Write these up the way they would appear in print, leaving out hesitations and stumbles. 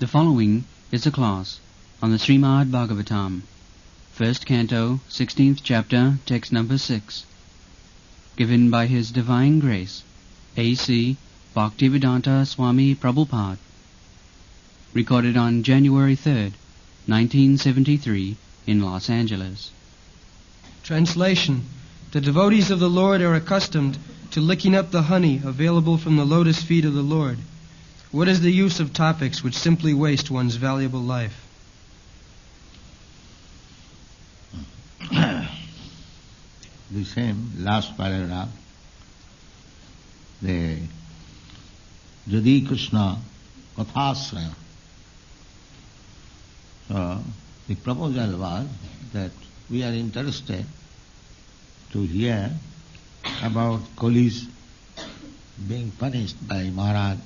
The following is a class on the Srimad Bhagavatam, first canto, 16th chapter, text number 6, given by His Divine Grace, A.C. Bhaktivedanta Swami Prabhupada, recorded on January 3rd, 1973, in Los Angeles. Translation. The devotees of the Lord are accustomed to licking up the honey available from the lotus feet of the Lord. What is the use of topics which simply waste one's valuable life? The same last paragraph, the Jadi Krishna Kathasraya. So the proposal was that we are interested to hear about Kolis being punished by Maharaj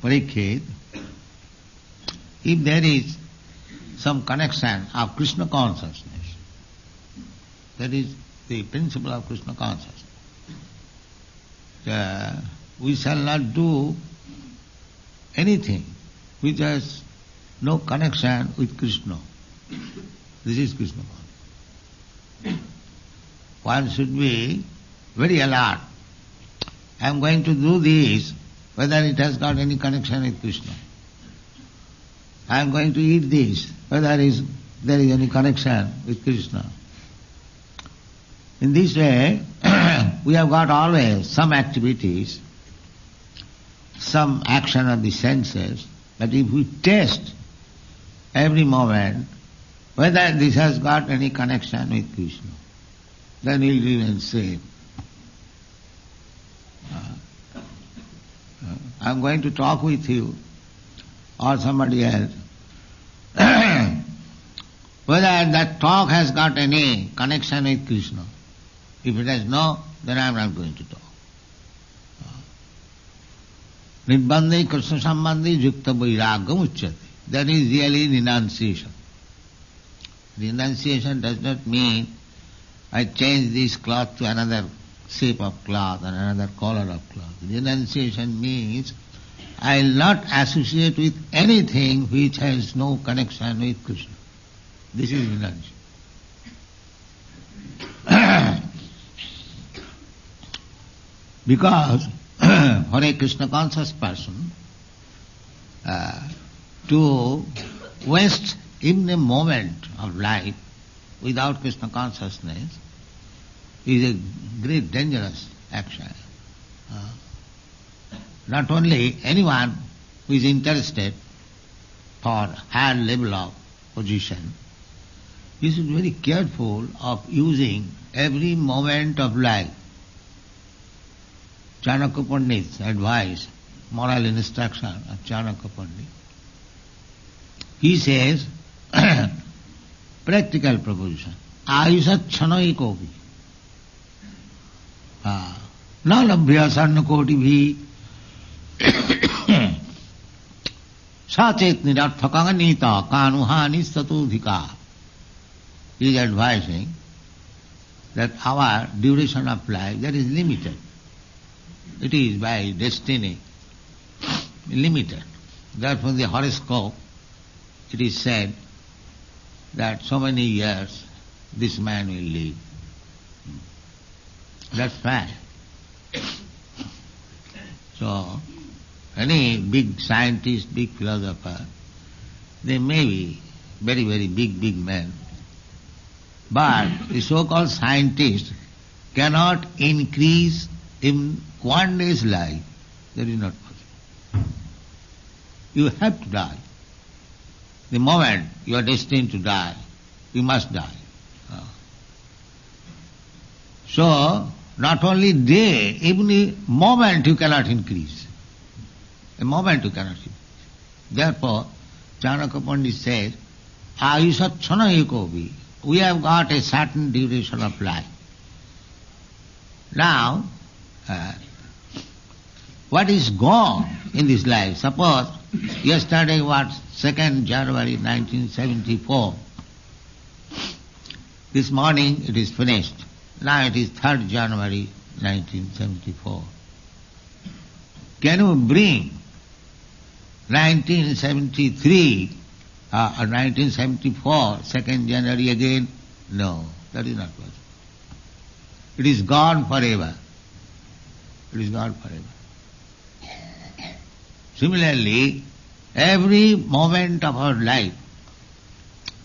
Parikshit. If there is some connection of Krishna consciousness, that is the principle of Krishna consciousness, we shall not do anything which has no connection with Krishna. This is Krishna consciousness. One should be very alert. I am going to do this, whether it has got any connection with Krishna. I am going to eat this, whether there is any connection with Krishna. In this way, we have got always some activities, some action of the senses, but if we test every moment whether this has got any connection with Krishna, then we will remain safe. I am going to talk with you or somebody else. Whether that talk has got any connection with Krishna. If it has no, then I am not going to talk. Nirbandhe Krishna Sambandhi Yukta Vairagam Uchyate. That is really renunciation. Renunciation does not mean I change this cloth to another shape of cloth and another color of cloth. Renunciation means I will not associate with anything which has no connection with Krishna. This is renunciation. Because for a Krishna conscious person, to waste even a moment of life without Krishna consciousness is a great dangerous action. Not only anyone who is interested for higher level of position, he should be very careful of using every moment of life. Chanakya Pandit's advice, moral instruction of Chanakya Pandit. He says, practical proposition, Ayusha Chanai Kopi. Nalabhya Sarnakoti bhi Sachet Nirarthakanga Nita Kanuhani Statudhika. He is advising that our duration of life, that is limited. It is by destiny limited. Therefore the horoscope, it is said that so many years this man will live. That's fact. So, any big scientist, big philosopher, they may be very, very big men. But the so-called scientist cannot increase in one day's life. That is not possible. You have to die. The moment you are destined to die, you must die. So, not only day, even a moment you cannot increase. A moment you cannot increase. Therefore, Chanakya Pandit says, Ayusachana Ekobi. We have got a certain duration of life. Now, what is gone in this life? Suppose yesterday was 2nd January 1974. This morning it is finished. Now it is 3rd January 1974. Can you bring 1973 or 1974, 2nd January again. No, that is not possible. It is gone forever. It is gone forever. Similarly, every moment of our life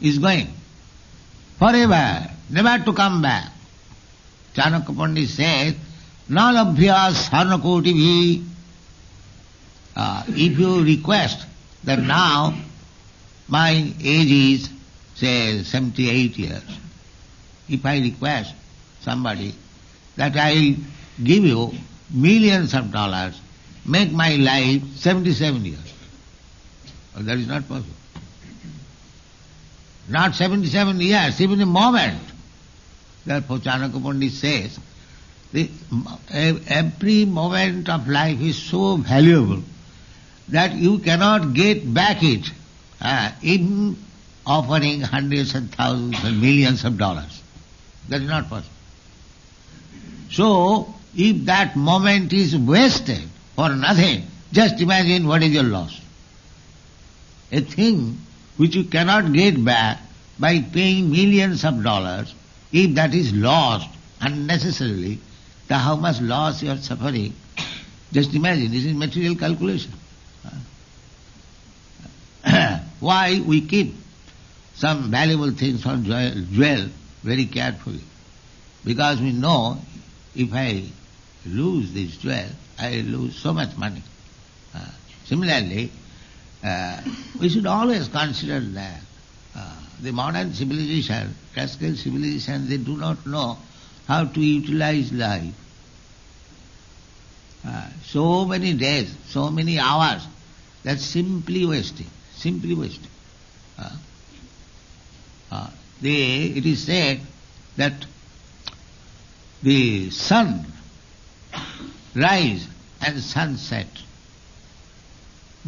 is going forever, never to come back. Chanakya Pandit says, Nalabhya sarnakoti bhi. If you request that now my age is, say, 78 years, if I request somebody that I will give you millions of dollars, make my life 77 years. Well, that is not possible. Not 77 years, even a moment. Therefore Chanakya Pandit says, every moment of life is so valuable that you cannot get back it, even offering hundreds and thousands and millions of dollars. That is not possible. So, if that moment is wasted for nothing, just imagine what is your loss. A thing which you cannot get back by paying millions of dollars, if that is lost unnecessarily, then how much loss you are suffering, just imagine, this is material calculation. Why we keep some valuable things on jewel very carefully? Because we know if I lose this jewel, I lose so much money. Similarly, we should always consider that the modern civilization, classical civilization, they do not know how to utilize life. So many days, so many hours, that's simply wasting. Simply wasting. It is said that the sun rise and sunset.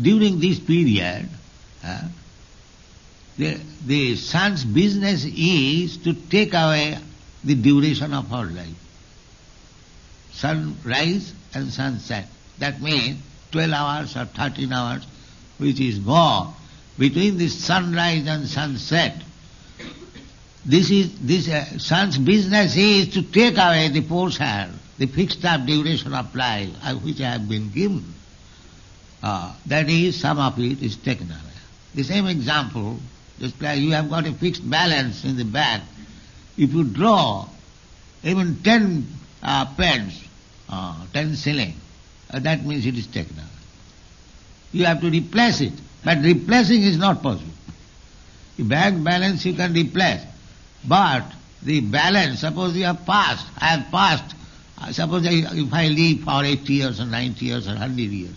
During this period, the sun's business is to take away the duration of our life. Sunrise and sunset. That means 12 hours or 13 hours, which is gone. Between the sunrise and sunset, this sun's business is to take away the portion, the fixed up duration of life which I have been given. That is, some of it is taken away. The same example, just like you have got a fixed balance in the bank. If you draw even 10 pence, 10 shilling, that means it is taken away. You have to replace it, but replacing is not possible. The bank balance you can replace, but the balance, suppose you have passed, I have passed, suppose if I live for 80 years or 90 years or 100 years,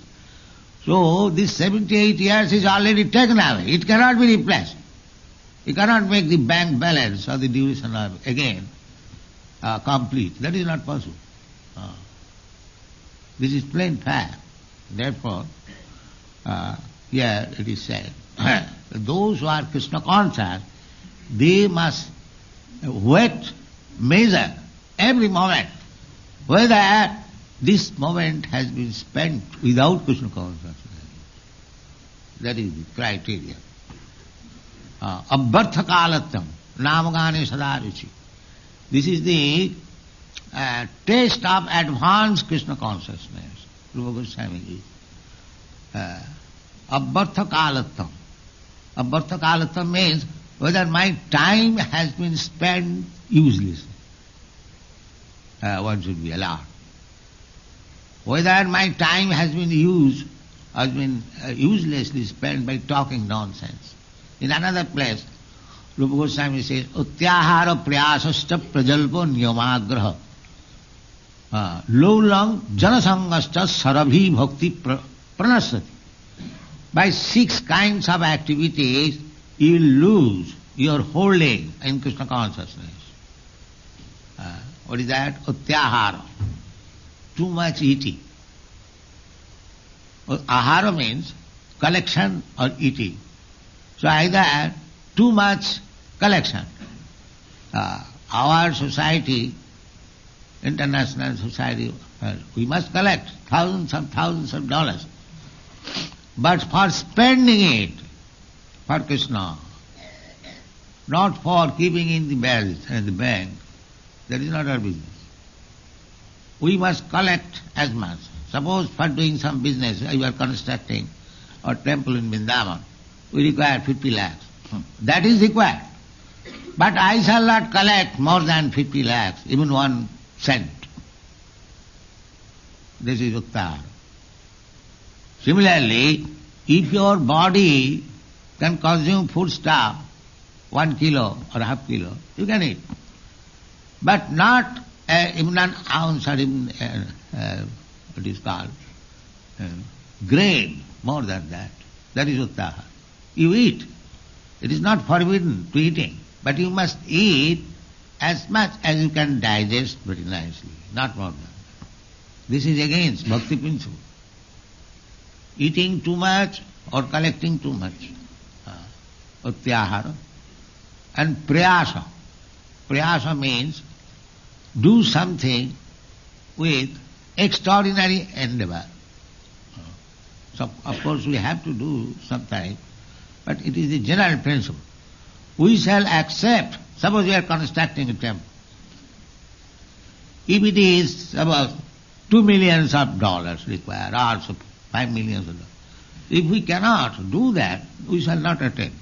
so this 78 years is already taken away. It cannot be replaced. You cannot make the bank balance or the duration again complete. That is not possible. This is plain fact. Therefore, here it is said, those who are Krishna conscious, they must measure every moment whether this moment has been spent without Krishna consciousness. That is the criteria. Abhartha kalatam, namagane sadaruchi. This is the taste of advanced Krishna consciousness. Rupa Goswami is. Abhartha kalatam. Abhartha kalatam means whether my time has been spent uselessly. One should be allowed. Whether my time has been uselessly spent by talking nonsense. In another place, Rupa Goswami says, Utyahara priyasascha prajalpo niyamagraha Loulang janasangascha sarabhi bhakti pranasati. By 6 kinds of activities, you will lose your holding in Krishna consciousness. What is that? Utyahara. Too much eating. Ahara means collection or eating. So either too much collection. Our society, international society, we must collect thousands of dollars. but for spending it for Krishna, not for keeping in the bells and the bank. That is not our business. We must collect as much. Suppose for doing some business, you are constructing a temple in Vrindavan, we require 50 lakhs. That is required. But I shall not collect more than 50 lakhs, even 1 cent. This is Uttara. Similarly, if your body can consume foodstuff, 1 kilo or half kilo, you can eat. But not even an ounce or even, what is called, grain, more than that. That is Uttaha. You eat. It is not forbidden to eating, but you must eat as much as you can digest very nicely, not more than that. This is against bhakti principle. Eating too much or collecting too much. Utyahara. And prayasa. Prayasa means do something with extraordinary endeavor. So, of course, we have to do sometimes, but it is the general principle. We shall accept, suppose we are constructing a temple. If it is about $2 million required, or $5 million, if we cannot do that, we shall not attend.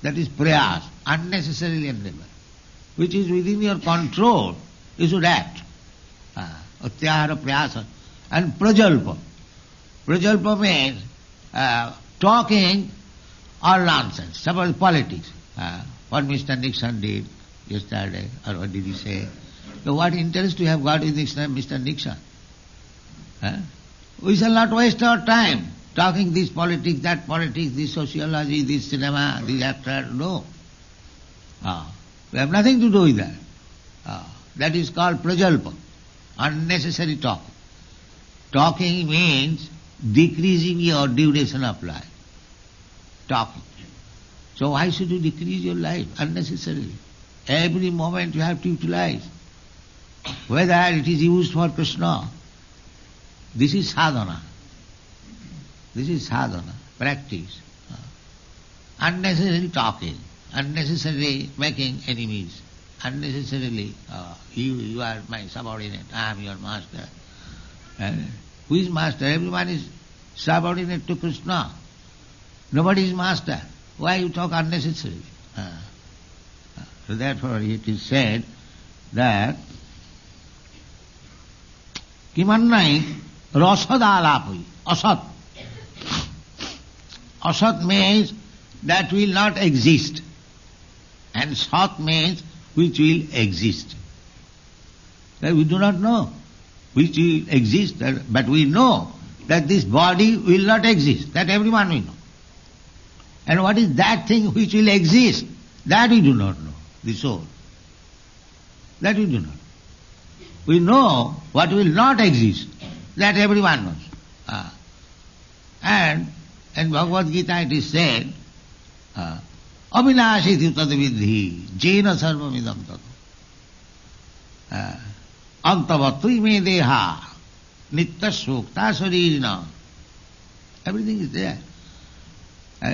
That is prayas, unnecessary endeavor. Which is within your control, you should act. Utyahara prayasa. And prajalpa. Prajalpa means talking or nonsense. Suppose politics. What Mr. Nixon did yesterday, or what did he say? So what interest you have got in Mr. Nixon? We shall not waste our time talking this politics, this sociology, this cinema, this actor. No. We have nothing to do with that. That is called prajalpa, unnecessary talking. Talking means decreasing your duration of life. Talking. So why should you decrease your life unnecessarily? Every moment you have to utilize. Whether it is used for Krishna, this is sadhana. This is sadhana, practice. Unnecessary talking, unnecessarily making enemies, unnecessarily you are my subordinate, I am your master. Who is master? Everyone is subordinate to Krishna. Nobody is master. Why you talk unnecessarily? So therefore it is said that Kimannai rasadalapai, asat. Asat means that will not exist. And sat means which will exist. That we do not know which will exist, but we know that this body will not exist. That everyone will know. And what is that thing which will exist? That we do not know, the soul. That we do not. We know what will not exist. That everyone knows. And in Bhagavad Gita it is said, Avinashiti tad vidhi, jena sarvam idam tato. Antavatri me deha, nitta sukta saririna. Everything is there.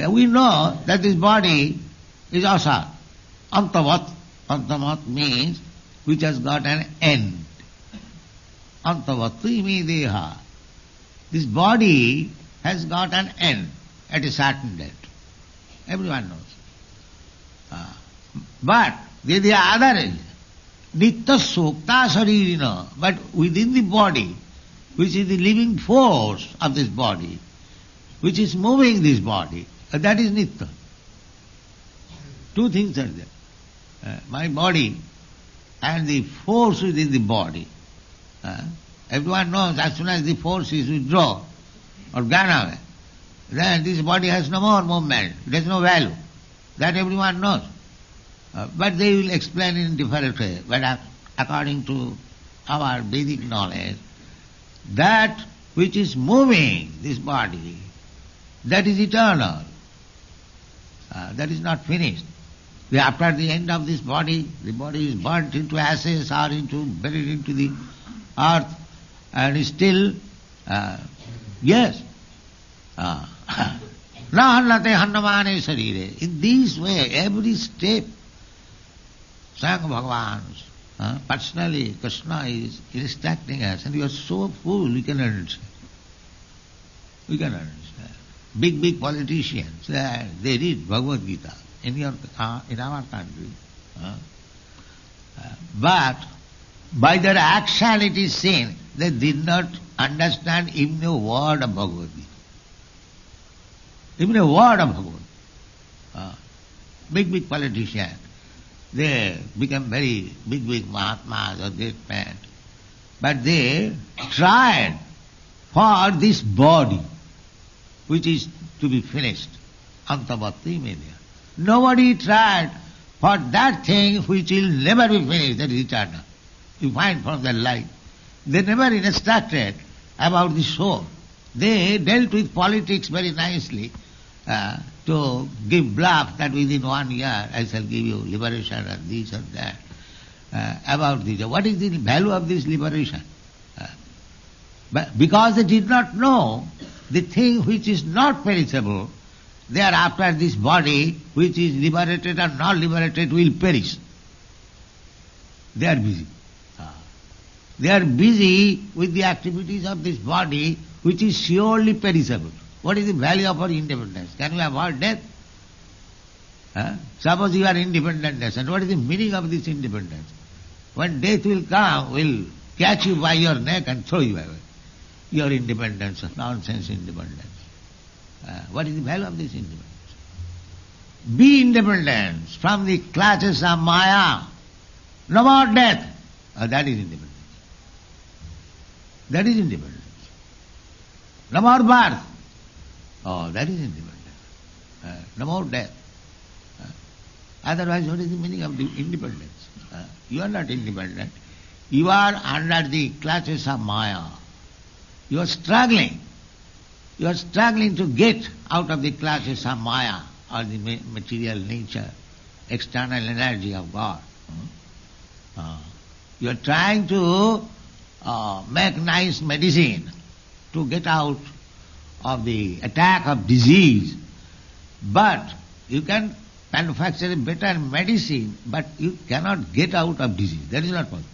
We know that this body is asat. Antavat. Antavat means which has got an end. Antavatri me deha. This body has got an end at a certain date. Everyone knows. But there is the other end. Nitta sukta saririna. But within the body, which is the living force of this body, which is moving this body, that is nitta. Two things are there. My body and the force within the body. Everyone knows as soon as the force is withdrawn or gone away, then this body has no more movement, it has no value. That everyone knows. But they will explain in different way. But according to our Vedic knowledge, that which is moving this body, that is eternal. That is not finished. After the end of this body, the body is burnt into ashes or buried into the earth, and still, yes, Na hannate hannamane sarire. In this way, every step, Swayam Bhagavan, personally, Krishna is instructing us, and we are so full, we can understand. We can understand. Big politicians, they read Bhagavad Gita in our country. But by their action it is seen they did not understand even a word of Bhagavad Gita. Even a word of Bhagavad Gita. Big politicians, they become very big Mahatmas or great men. But they tried for this body, which is to be finished, Antavati media. Nobody tried for that thing which will never be finished, that is eternal. You find from their life. They never instructed about the soul. They dealt with politics very nicely to give bluff that within 1 year I shall give you liberation and this and that. About this. What is the value of this liberation? But because they did not know the thing which is not perishable, thereafter this body which is liberated or not liberated will perish. They are busy. They are busy with the activities of this body which is surely perishable. What is the value of our independence? Can we avoid death? Suppose you are independent nation, what is the meaning of this independence? When death will come, will catch you by your neck and throw you away. Your independence, nonsense independence. What is the value of this independence? Be independent from the clutches of Maya. No more death. That is independence. That is independence. No more birth. That is independence. No more death. Otherwise, what is the meaning of the independence? You are not independent. You are under the clutches of Maya. You are struggling. You are struggling to get out of the clutches of Maya or the material nature, external energy of God. You are trying to make nice medicine to get out of the attack of disease. But you can manufacture a better medicine, but you cannot get out of disease. That is not possible.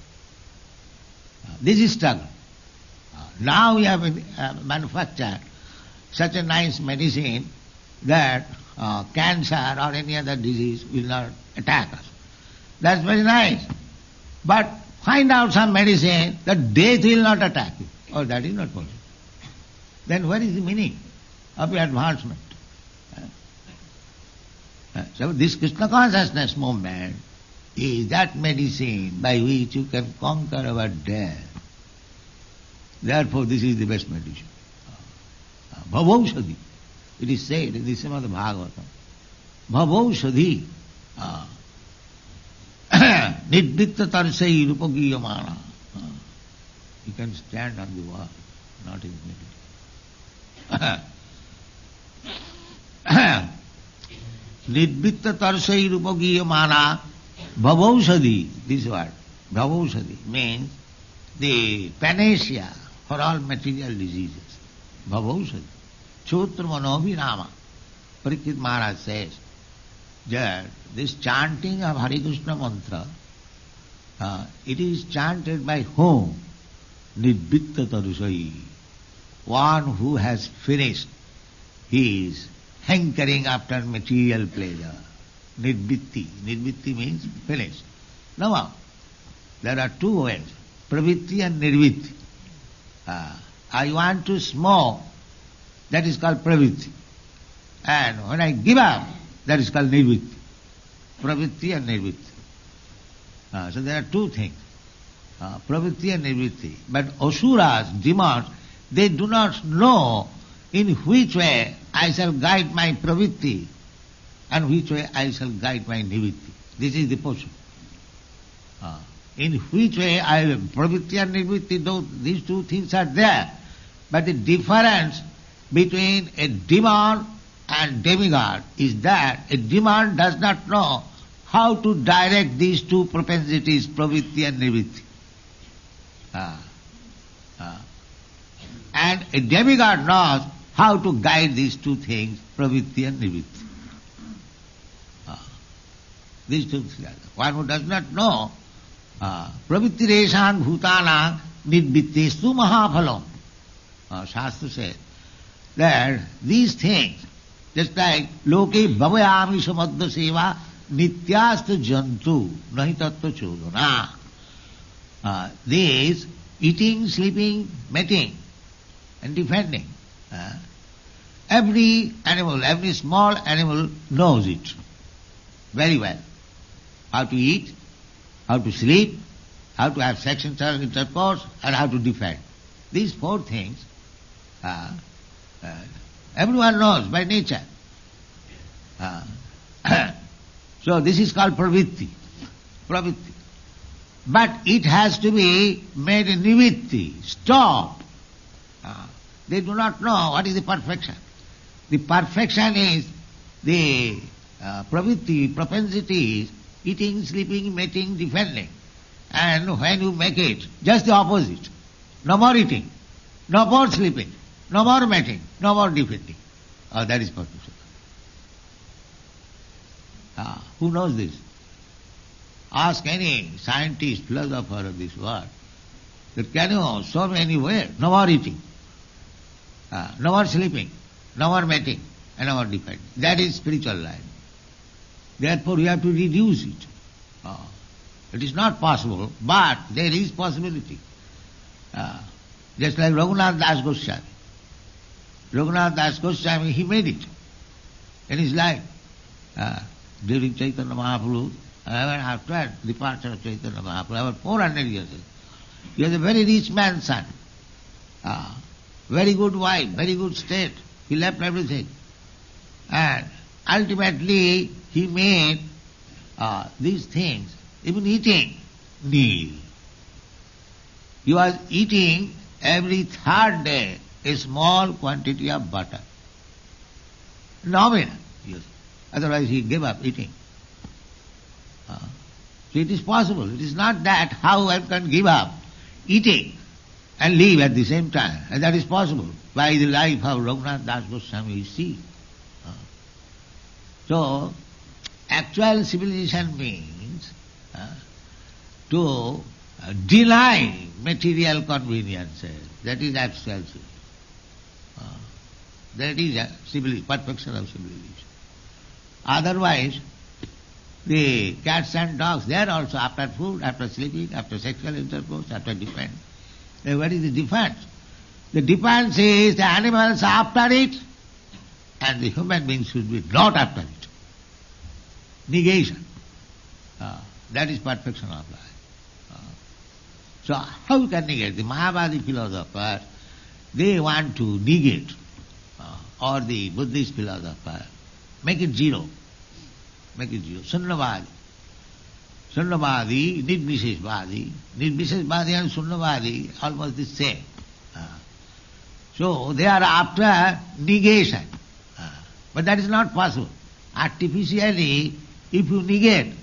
This is struggle. Now we have manufactured such a nice medicine that cancer or any other disease will not attack us. That's very nice. But find out some medicine that death will not attack you. That is not possible. Then what is the meaning of your advancement? So this Krishna consciousness movement is that medicine by which you can conquer our death. Therefore this is the best medicine. Bhavaushadhi. It is said in the Srimad Bhagavatam. Bhavaushadhi. Nidvitta tarsai rupagiyamana. You can stand on the wall, not in meditation. Nidvitta tarsai rupagiyamana bhavaushadhi. This word, bhavaushadhi, means the panacea for all material diseases. Bhavaushadhi. Chotra manovinama. Parikshit Maharaj says that this chanting of Hare Krishna mantra, it is chanted by whom? Nidvitta tarusai. One who has finished his hankering after material pleasure. Nidvitti. Nidvitti means finished. Now, there are two ways, pravitti and nirvitti. I want to smoke, that is called pravitti. And when I give up, that is called nirvitti. Pravitti and nirvitti. So there are two things, pravitti and nirvitti. But asuras, demons, they do not know in which way I shall guide my pravitti and which way I shall guide my nirvitti. This is the portion. In which way pravitti and nirvitti, these two things are there. But the difference between a demon and demigod is that a demon does not know how to direct these two propensities, pravitti and nirvitti. And a demigod knows how to guide these two things, pravritti and nivritti. These two things. One who does not know, pravritti reshan bhutana nidvittestu mahaphalam. Shastra says that these things, just like loke bhavayami samadha seva nityastu jantu nahi tattva chodana. These eating, sleeping, mating and defending. Every animal, every small animal knows it very well. How to eat, how to sleep, how to have sexual intercourse, and how to defend. These four things everyone knows by nature. So this is called pravritti. But it has to be made in nivritti, stop. They do not know what is the perfection. The perfection is the pravritti, propensities, eating, sleeping, mating, defending. And when you make it, just the opposite. No more eating, no more sleeping, no more mating, no more defending. That is perfection. Who knows this? Ask any scientist, philosopher of this world, that can you show me anywhere? No more eating, no more sleeping, no more mating, and no more defending. That is spiritual life. Therefore we have to reduce it. It is not possible, but there is possibility. Just like Raghunath Das Goswami. Raghunath Das Goswami, he made it in his life. During Chaitanya Mahaprabhu, even after departure of Chaitanya Mahaprabhu, about 400 years. He was a very rich man's son. Very good wife, very good state. He left everything. And ultimately he made these things, even eating, nil. He was eating every third day a small quantity of butter. Nominal, yes. Otherwise he gave up eating. So it is possible. It is not that how one can give up eating and live at the same time. And that is possible by the life of Raghunath Das Goswami you see. So, actual civilization means to deny material conveniences. That is actual civilization. That is perfection of civilization. Otherwise, the cats and dogs, they are also after food, after sleeping, after sexual intercourse, after defense. Then what is the defense? The defense is the animals are after it, and the human beings should be not after it. Negation. That is perfection of life. So how you can negate? The Mayavadi philosophers, they want to negate, or the Buddhist philosopher, make it zero. Make it zero. Sunnavadi. Sunnavadi, Nirvisheshvadi. Nirvisheshvadi and Sunnavadi almost the same. So they are after negation. But that is not possible. Artificially, if you negate,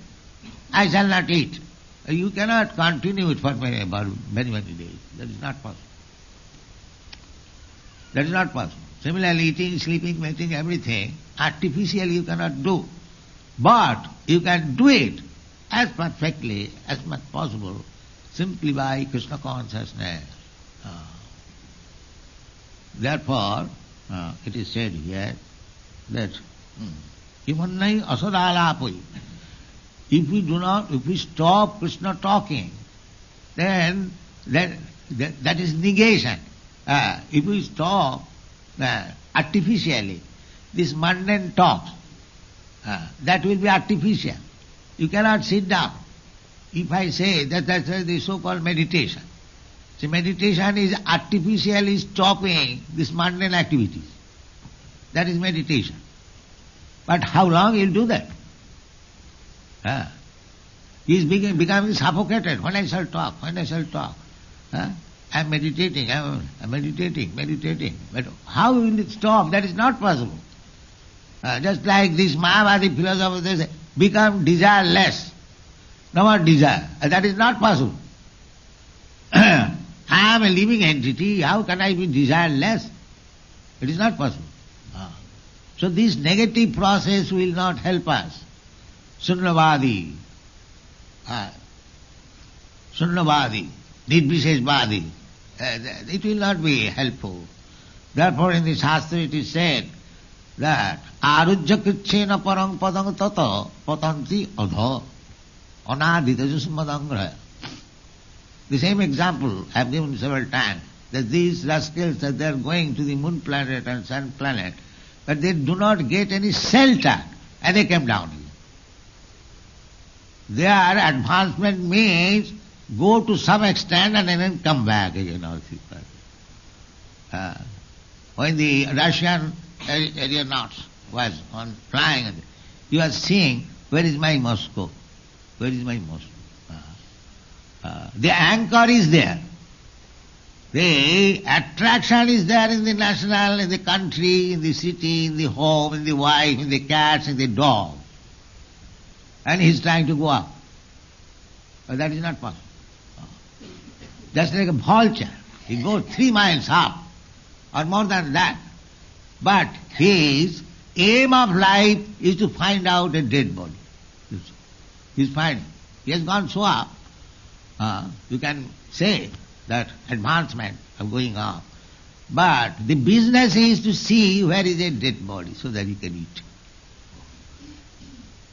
I shall not eat. You cannot continue it for many days. That is not possible. That is not possible. Similarly, eating, sleeping, mating, everything, artificially you cannot do. But you can do it as perfectly as much possible simply by Krishna consciousness. Therefore, it is said here that Himannai asadalapui. If we stop Krishna talking, then that is negation. If we stop artificially this mundane talk, that will be artificial. You cannot sit down. If I say that's the so-called meditation. See, meditation is artificially stopping these mundane activities. That is meditation. But how long you'll do that? He is becoming suffocated. When I shall talk. I'm meditating. But how will it stop? That is not possible. Just like this Mayavadi philosopher, they say, become desireless. No more desire. That is not possible. I am a living entity. How can I be desireless? It is not possible. So this negative process will not help us. Sunnavadi, Nirvisheshvadi, it will not be helpful. Therefore in the Shastra it is said that Arujya Kritchena Parang Padang Tata Patanti Adha Anadita Jusmadangraya. The same example I have given several times, that these rascals that they are going to the moon planet and sun planet, but they do not get any shelter, and they came down here. Their advancement means go to some extent and then come back again. When the Russian aeronauts was on flying, you are seeing, where is my Moscow? Where is my Moscow? The anchor is there. The attraction is there in the national, in the country, in the city, in the home, in the wife, in the cats, in the dog. And he is trying to go up. But that is not possible. Just like a vulture. He goes 3 miles up, or more than that. But his aim of life is to find out a dead body. He is finding. He has gone so up. You can say that advancement of going up. But the business is to see where is a dead body so that you can eat.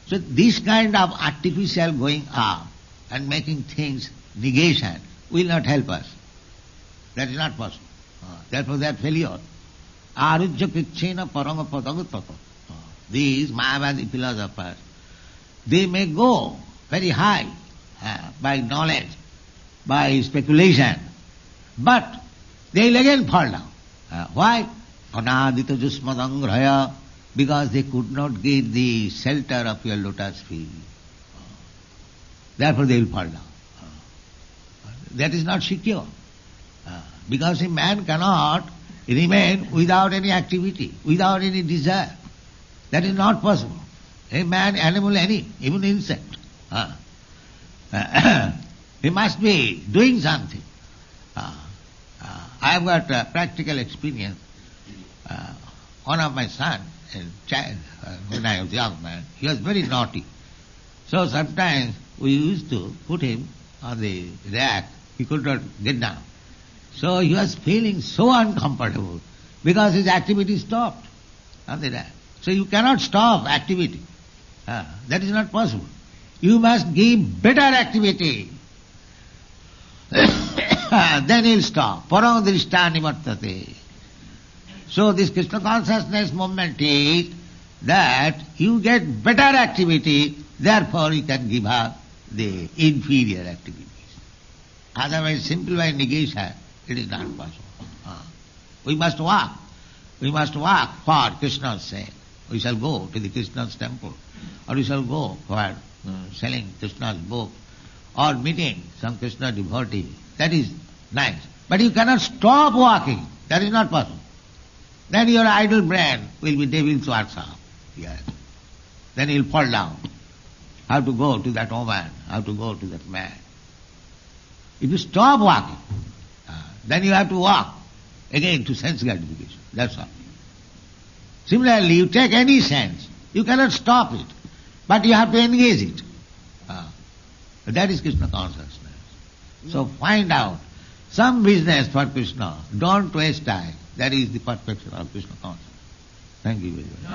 So this kind of artificial going up and making things negation will not help us. That is not possible. Therefore they are failure. Arujya Kritchena Paranga Padaga Tata. These Mayavadi philosophers, they may go very high by knowledge, by speculation, but they will again fall down. Why? Anadita Jusmadangraya, because they could not get the shelter of your lotus feet. Therefore they will fall down. That is not secure. Because a man cannot remain without any activity, without any desire. That is not possible. A man, animal, any, even insect. He must be doing something. I have got practical experience. One of my sons, when I was young man, he was very naughty. So sometimes we used to put him on the rack. He could not get down. So he was feeling so uncomfortable because his activity stopped on the rack. So you cannot stop activity. That is not possible. You must give better activity. Then he'll stop. Parang drishta nivartate. So this Krishna consciousness movement is that you get better activity, therefore you can give up the inferior activities. Otherwise, simple by negation, it is not possible. We must walk. We must walk for Krishna's sake. We shall go to the Krishna's temple, or we shall go for selling Krishna's book, or meeting some Krishna devotee. That is nice. But you cannot stop walking. That is not possible. Then your idle brain will be devil's workshop. Yes. Then you will fall down. How to go to that woman, how to go to that man. If you stop walking, then you have to walk again to sense gratification. That's all. Similarly, you take any sense, you cannot stop it, but you have to engage it. That is Krishna consciousness. So find out some business for Krishna. Don't waste time. That is the perfection of Krishna consciousness. Thank you very much.